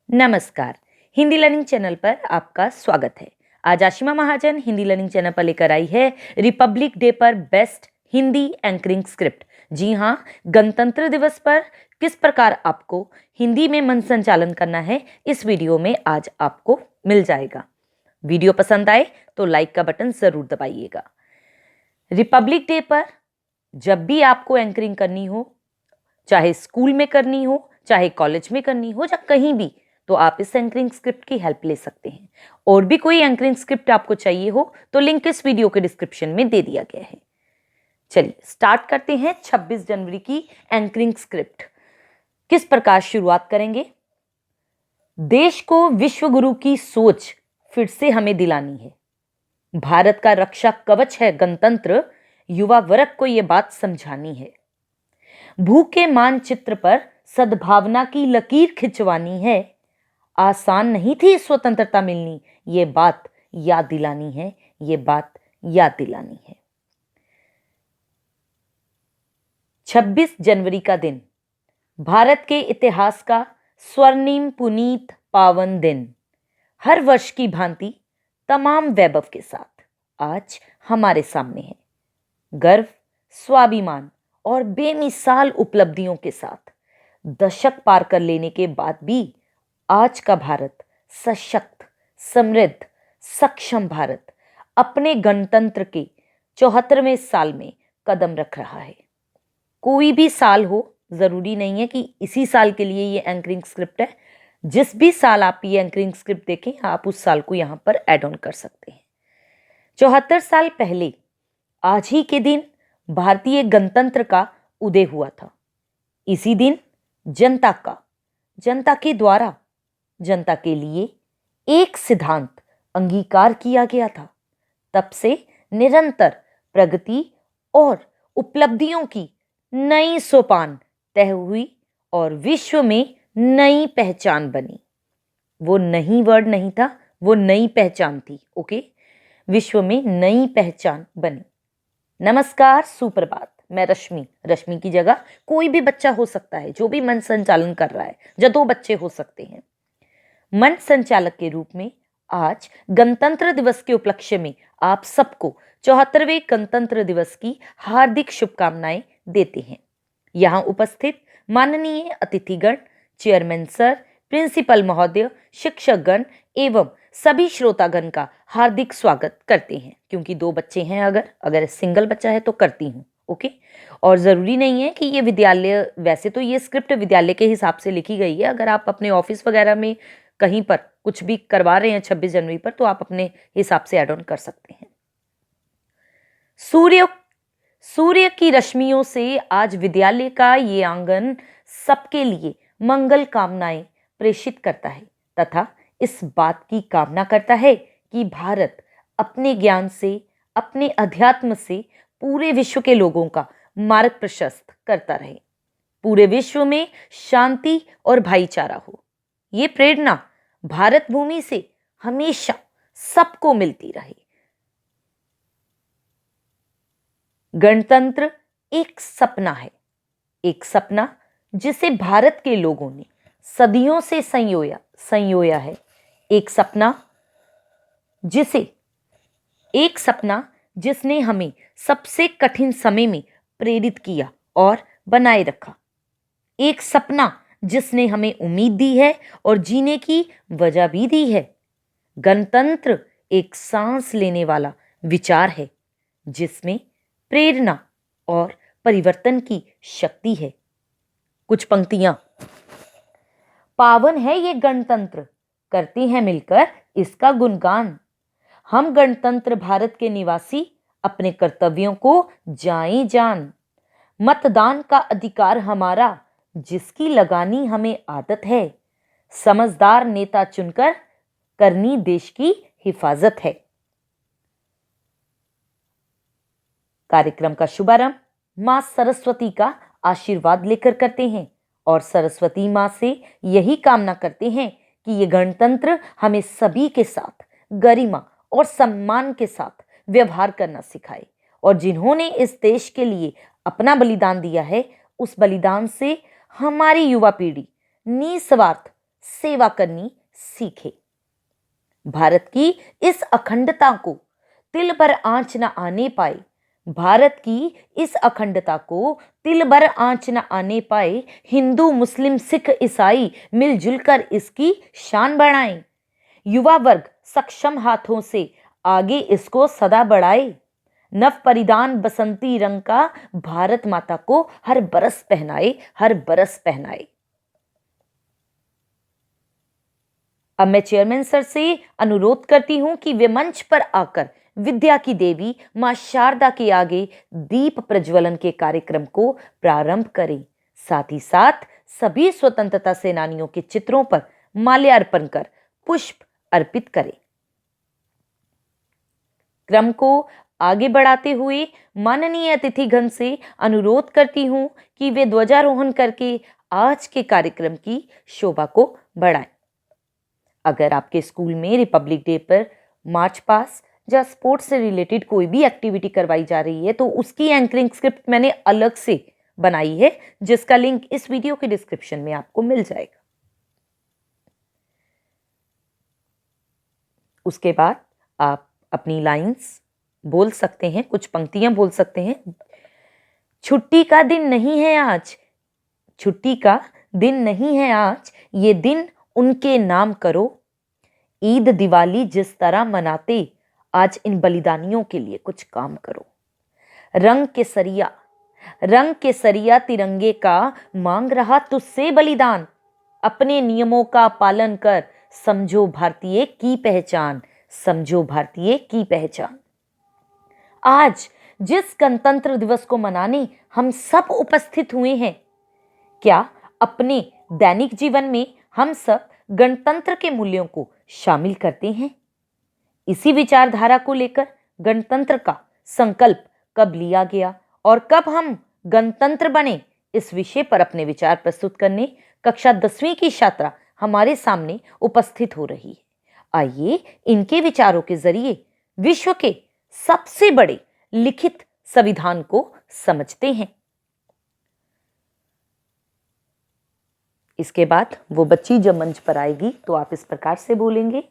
नमस्कार। Hindi learning channel पर आपका स्वागत है। आज आशिमा महाजन हिंदी लर्निंग चैनल पर लेकर आई है रिपब्लिक डे पर बेस्ट हिंदी एंकरिंग स्क्रिप्ट। जी हाँ, गणतंत्र दिवस पर किस प्रकार आपको हिंदी में मन संचालन करना है, इस वीडियो में आज आपको मिल जाएगा। वीडियो पसंद आए तो लाइक का बटन जरूर दबाइएगा। रिपब्लिक डे पर जब भी आपको एंकरिंग करनी हो, चाहे स्कूल में करनी हो, चाहे कॉलेज में करनी हो, या कहीं भी, तो आप इस एंकरिंग स्क्रिप्ट की हेल्प ले सकते हैं। और भी कोई एंकरिंग स्क्रिप्ट आपको चाहिए हो तो लिंक इस वीडियो के डिस्क्रिप्शन में दे दिया गया है। चलिए स्टार्ट करते हैं 26 जनवरी की एंकरिंग स्क्रिप्ट। किस प्रकार शुरुआत करेंगे? देश को विश्व गुरु की सोच फिर से हमें दिलानी है। भारत का रक्षा कवच है गणतंत्र, युवा वर्ग को यह बात समझानी है। भूखे मानचित्र पर सद्भावना की लकीर खिंचवानी है। आसान नहीं थी स्वतंत्रता मिलनी, ये बात याद दिलानी है, ये बात याद दिलानी है। 26 जनवरी का दिन भारत के इतिहास का स्वर्णिम पुनीत पावन दिन, हर वर्ष की भांति तमाम वैभव के साथ आज हमारे सामने है। गर्व, स्वाभिमान और बेमिसाल उपलब्धियों के साथ दशक पार कर लेने के बाद भी आज का भारत सशक्त, समृद्ध, सक्षम भारत अपने गणतंत्र के 74वें साल में कदम रख रहा है। कोई भी साल हो, जरूरी नहीं है कि इसी साल के लिए ये एंकरिंग स्क्रिप्ट है। जिस भी साल आप ये एंकरिंग स्क्रिप्ट देखें, आप उस साल को यहां पर ऐड ऑन कर सकते हैं। 74 साल पहले आज ही के दिन भारतीय गणतंत्र का उदय हुआ था। इसी दिन जनता के द्वारा, जनता के लिए एक सिद्धांत अंगीकार किया गया था। तब से निरंतर प्रगति और उपलब्धियों की नई सोपान तय हुई और विश्व में नई पहचान बनी। वो नई वर्ड नहीं था, वो नई पहचान थी। ओके, विश्व में नई पहचान बनी। नमस्कार, सुप्रभात। मैं रश्मि की जगह कोई भी बच्चा हो सकता है जो भी मन संचालन कर रहा है, या 2 बच्चे हो सकते हैं। मन संचालक के रूप में आज गणतंत्र दिवस के उपलक्ष्य में आप सबको 74वें गणतंत्र दिवस की हार्दिक शुभकामनाएं देते हैं। यहाँ उपस्थित माननीय अतिथिगण, चेयरमैन सर, प्रिंसिपल महोदय, शिक्षकगण एवं सभी श्रोतागण का हार्दिक स्वागत करते हैं। क्योंकि 2 बच्चे हैं, अगर सिंगल बच्चा है तो करती हूँ। ओके, और ज़रूरी नहीं है कि ये विद्यालय, वैसे तो ये स्क्रिप्ट विद्यालय के हिसाब से लिखी गई है। अगर आप अपने ऑफिस वगैरह में कहीं पर कुछ भी करवा रहे हैं 26 जनवरी पर, तो आप अपने हिसाब से ऐड ऑन कर सकते हैं। सूर्य की रश्मियों से आज विद्यालय का ये आंगन सबके लिए मंगल कामनाएं प्रेषित करता है तथा इस बात की कामना करता है कि भारत अपने ज्ञान से, अपने अध्यात्म से पूरे विश्व के लोगों का मार्ग प्रशस्त करता रहे। पूरे विश्व में शांति और भाईचारा हो। ये प्रेरणा भारत भूमि से हमेशा सबको मिलती रहे। गणतंत्र एक सपना है, एक सपना जिसे भारत के लोगों ने सदियों से संयोया है। एक सपना जिसने हमें सबसे कठिन समय में प्रेरित किया और बनाए रखा। एक सपना जिसने हमें उम्मीद दी है और जीने की वजह भी दी है। गणतंत्र एक सांस लेने वाला विचार है जिसमें प्रेरणा और परिवर्तन की शक्ति है। कुछ पंक्तियां। पावन है ये गणतंत्र, करते हैं मिलकर इसका गुणगान। हम गणतंत्र भारत के निवासी, अपने कर्तव्यों को जाएं जान। मतदान का अधिकार हमारा, जिसकी लगानी हमें आदत है। समझदार नेता चुनकर करनी देश की हिफाजत है। कार्यक्रम का शुभारंभ मां सरस्वती का आशीर्वाद लेकर करते हैं और सरस्वती मां से यही कामना करते हैं कि ये गणतंत्र हमें सभी के साथ गरिमा और सम्मान के साथ व्यवहार करना सिखाए और जिन्होंने इस देश के लिए अपना बलिदान दिया है, उस बलिदान से हमारी युवा पीढ़ी निस्वार्थ सेवा करनी सीखे। भारत की इस अखंडता को तिल भर आंच न आने पाए, भारत की इस अखंडता को तिल भर आंच न आने पाए, हिंदू मुस्लिम सिख ईसाई मिलजुल कर इसकी शान बढ़ाएं। युवा वर्ग सक्षम हाथों से आगे इसको सदा बढ़ाए। नव परिधान बसंती रंग का भारत माता को हर बरस पहनाए, हर बरस पहनाए। अब मैं चेयरमैन सर से अनुरोध करती हूं कि वे मंच पर आकर विद्या की देवी मां शारदा के आगे दीप प्रज्वलन के कार्यक्रम को प्रारंभ करें। साथ ही साथ सभी स्वतंत्रता सेनानियों के चित्रों पर माल्यार्पण कर पुष्प अर्पित करें। क्रम को आगे बढ़ाते हुए माननीय अतिथिगण से अनुरोध करती हूं कि वे ध्वजारोहण करके आज के कार्यक्रम की शोभा को बढ़ाएं। अगर आपके स्कूल में रिपब्लिक डे पर मार्च पास या स्पोर्ट्स से रिलेटेड कोई भी एक्टिविटी करवाई जा रही है तो उसकी एंकरिंग स्क्रिप्ट मैंने अलग से बनाई है, जिसका लिंक इस वीडियो के डिस्क्रिप्शन में आपको मिल जाएगा। उसके बाद आप अपनी लाइंस बोल सकते हैं, कुछ पंक्तियां बोल सकते हैं। छुट्टी का दिन नहीं है आज, छुट्टी का दिन नहीं है आज, ये दिन उनके नाम करो। ईद दिवाली जिस तरह मनाते, आज इन बलिदानियों के लिए कुछ काम करो। रंग केसरिया तिरंगे का मांग रहा तुझसे बलिदान। अपने नियमों का पालन कर, समझो भारतीय की पहचान, समझो भारतीय की पहचान। आज जिस गणतंत्र दिवस को मनाने हम सब उपस्थित हुए हैं, क्या अपने दैनिक जीवन में हम सब गणतंत्र के मूल्यों को शामिल करते हैं? इसी विचारधारा को लेकर गणतंत्र का संकल्प कब लिया गया और कब हम गणतंत्र बने, इस विषय पर अपने विचार प्रस्तुत करने कक्षा 10वीं की छात्रा हमारे सामने उपस्थित हो रही है। आइए इनके विचारों के जरिए विश्व के सबसे बड़े लिखित संविधान को समझते हैं। इसके बाद वो बच्ची जब मंच पर आएगी तो आप इस प्रकार से बोलेंगे।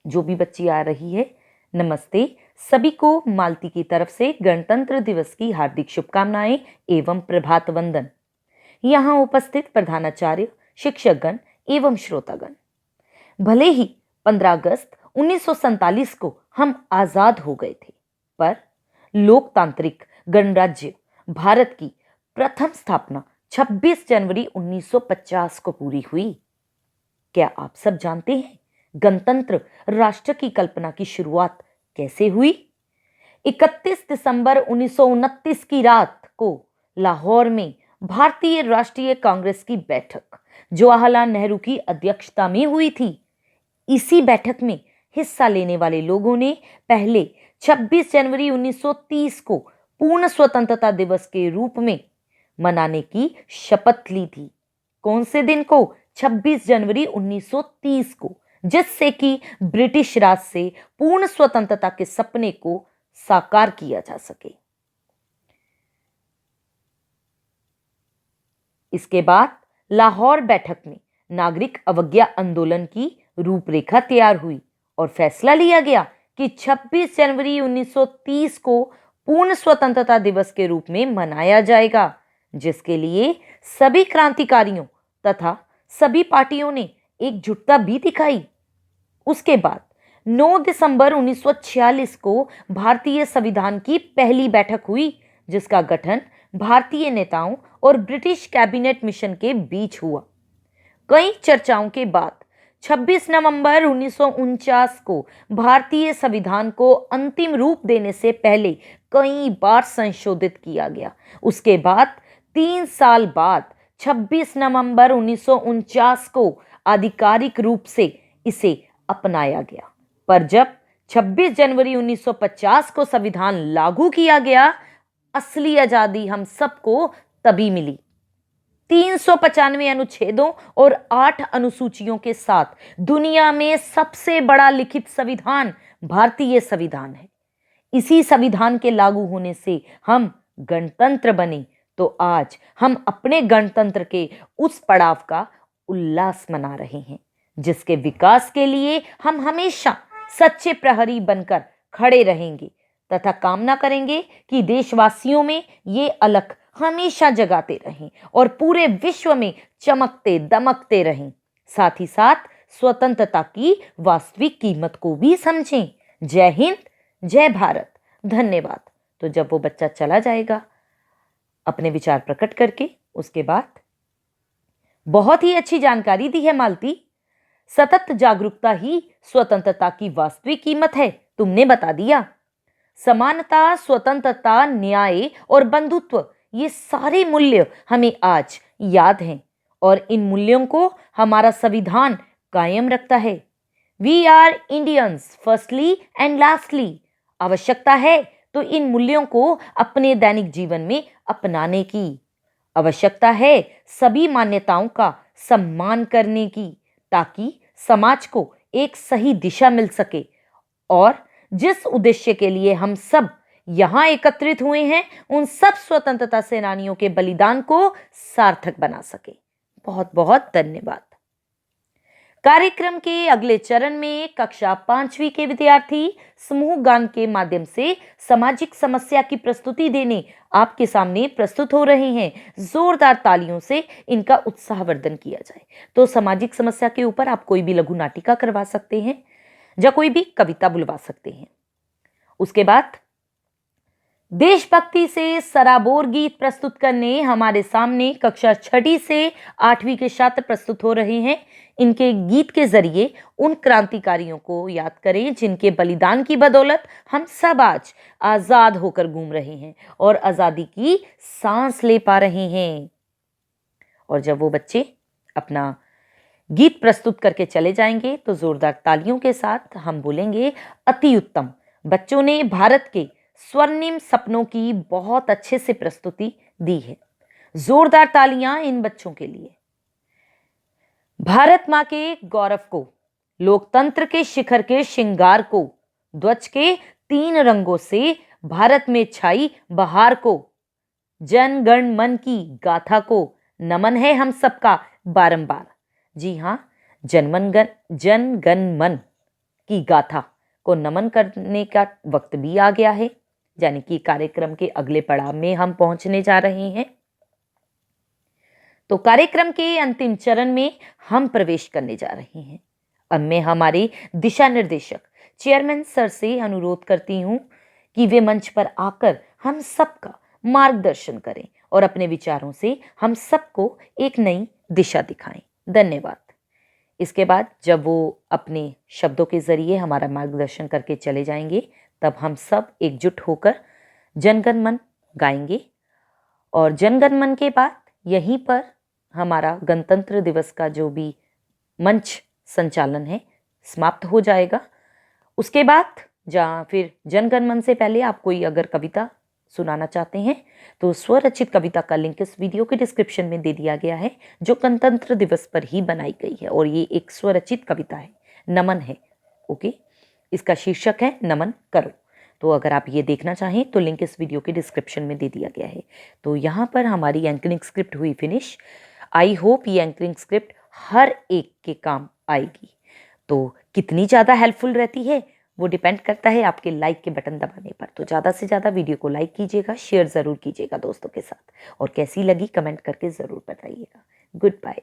जो भी बच्ची आ रही है, नमस्ते, सभी को मालती की तरफ से गणतंत्र दिवस की हार्दिक शुभकामनाएं एवं प्रभात वंदन। यहाँ उपस्थित प्रधानाचार्य, शिक्षकगण एवं श्रोतागण, भले ही 15 अगस्त 1947 को हम आजाद हो गए थे, पर लोकतांत्रिक गणराज्य भारत की प्रथम स्थापना 26 जनवरी 1950 को पूरी हुई। क्या आप सब जानते हैं गणतंत्र राष्ट्र की कल्पना की शुरुआत कैसे हुई? 31 दिसंबर 1929 की रात को लाहौर में भारतीय राष्ट्रीय कांग्रेस की बैठक जवाहरलाल नेहरू की अध्यक्षता में हुई थी। इसी बैठक में हिस्सा लेने वाले लोगों ने पहले 26 जनवरी 1930 को पूर्ण स्वतंत्रता दिवस के रूप में मनाने की शपथ ली थी। कौन से दिन को? 26 जनवरी 1930 को, जिससे कि ब्रिटिश राज से पूर्ण स्वतंत्रता के सपने को साकार किया जा सके। इसके बाद लाहौर बैठक में नागरिक अवज्ञा आंदोलन की रूपरेखा तैयार हुई और फैसला लिया गया कि 26 जनवरी 1930 को पूर्ण स्वतंत्रता दिवस के रूप में मनाया जाएगा, जिसके लिए सभी क्रांतिकारियों तथा सभी पार्टियों ने एकजुटता भी दिखाई। उसके बाद 9 दिसंबर 1946 को भारतीय संविधान की पहली बैठक हुई, जिसका गठन भारतीय नेताओं और ब्रिटिश कैबिनेट मिशन के बीच हुआ। कई चर्चाओं के बाद 26 नवंबर 1949 को भारतीय संविधान को अंतिम रूप देने से पहले कई बार संशोधित किया गया। उसके बाद 3 साल बाद 26 नवंबर 1949 को आधिकारिक रूप से इसे अपनाया गया। पर जब 26 जनवरी 1950 को संविधान लागू किया गया, असली आजादी हम सबको तभी मिली। 395 अनुच्छेदों और 8 अनुसूचियों के साथ दुनिया में सबसे बड़ा लिखित संविधान भारतीय संविधान है। इसी संविधान के लागू होने से हम गणतंत्र बने। तो आज हम अपने गणतंत्र के उस पड़ाव का उल्लास मना रहे हैं, जिसके विकास के लिए हम हमेशा सच्चे प्रहरी बनकर खड़े रहेंगे तथा कामना करेंगे कि देशवासियों में ये अलख हमेशा जगाते रहें और पूरे विश्व में चमकते दमकते रहें। साथ ही साथ स्वतंत्रता की वास्तविक कीमत को भी समझें। जय हिंद, जय भारत, धन्यवाद। तो जब वो बच्चा चला जाएगा अपने विचार प्रकट करके, उसके बाद बहुत ही अच्छी जानकारी दी है मालती। सतत जागरूकता ही स्वतंत्रता की वास्तविक कीमत है, तुमने बता दिया। समानता, स्वतंत्रता, न्याय और बंधुत्व, ये सारे मूल्य हमें आज याद हैं और इन मूल्यों को हमारा संविधान कायम रखता है। We are Indians firstly and lastly. आवश्यकता है तो इन मूल्यों को अपने दैनिक जीवन में अपनाने की। आवश्यकता है सभी मान्यताओं का सम्मान करने की, ताकि समाज को एक सही दिशा मिल सके और जिस उद्देश्य के लिए हम सब यहां एकत्रित हुए हैं, उन सब स्वतंत्रता सेनानियों के बलिदान को सार्थक बना सके। बहुत बहुत धन्यवाद। कार्यक्रम के अगले चरण में कक्षा 5वीं के विद्यार्थी समूह गान के माध्यम से सामाजिक समस्या की प्रस्तुति देने आपके सामने प्रस्तुत हो रहे हैं। जोरदार तालियों से इनका उत्साहवर्धन किया जाए। तो सामाजिक समस्या के ऊपर आप कोई भी लघु नाटिका करवा सकते हैं या कोई भी कविता बुलवा सकते हैं। उसके बाद देशभक्ति से सराबोर गीत प्रस्तुत करने हमारे सामने कक्षा 6ठी से 8वीं के छात्र प्रस्तुत हो रहे हैं। इनके गीत के जरिए उन क्रांतिकारियों को याद करें जिनके बलिदान की बदौलत हम सब आज आजाद होकर घूम रहे हैं और आजादी की सांस ले पा रहे हैं। और जब वो बच्चे अपना गीत प्रस्तुत करके चले जाएंगे तो जोरदार तालियों के साथ हम बोलेंगे, अति उत्तम, बच्चों ने भारत के स्वर्णिम सपनों की बहुत अच्छे से प्रस्तुति दी है। जोरदार तालियां इन बच्चों के लिए। भारत मां के गौरव को, लोकतंत्र के शिखर के श्रृंगार को, ध्वज के 3 रंगों से भारत में छाई बहार को, जन गण मन की गाथा को नमन है हम सबका बारंबार। जी हां, जन गण मन की गाथा को नमन करने का वक्त भी आ गया है, यानी कि कार्यक्रम के अगले पड़ाव में हम पहुंचने जा रहे हैं। तो कार्यक्रम के अंतिम चरण में हम प्रवेश करने जा रहे हैं। अब मैं हमारे दिशा निर्देशक चेयरमैन सर से अनुरोध करती हूं कि वे मंच पर आकर हम सबका मार्गदर्शन करें और अपने विचारों से हम सबको एक नई दिशा दिखाएं। धन्यवाद। इसके बाद जब वो अपने शब्दों के जरिए हमारा मार्गदर्शन करके चले जाएंगे, तब हम सब एकजुट होकर जनगण मन गाएंगे और जनगण मन के बाद यहीं पर हमारा गणतंत्र दिवस का जो भी मंच संचालन है समाप्त हो जाएगा। उसके बाद जहाँ फिर जनगण मन से पहले आप कोई अगर कविता सुनाना चाहते हैं तो स्वरचित कविता का लिंक इस वीडियो के डिस्क्रिप्शन में दे दिया गया है, जो गणतंत्र दिवस पर ही बनाई गई है और ये एक स्वरचित कविता है, नमन है। ओके, इसका शीर्षक है नमन करो। तो अगर आप ये देखना चाहें तो लिंक इस वीडियो के डिस्क्रिप्शन में दे दिया गया है। तो यहाँ पर हमारी एंकरिंग स्क्रिप्ट हुई फिनिश। आई होप ये एंकरिंग स्क्रिप्ट हर एक के काम आएगी। तो कितनी ज़्यादा हेल्पफुल रहती है वो डिपेंड करता है आपके लाइक के बटन दबाने पर। तो ज़्यादा से ज़्यादा वीडियो को लाइक कीजिएगा, शेयर ज़रूर कीजिएगा दोस्तों के साथ, और कैसी लगी कमेंट करके ज़रूर बताइएगा। Good bye.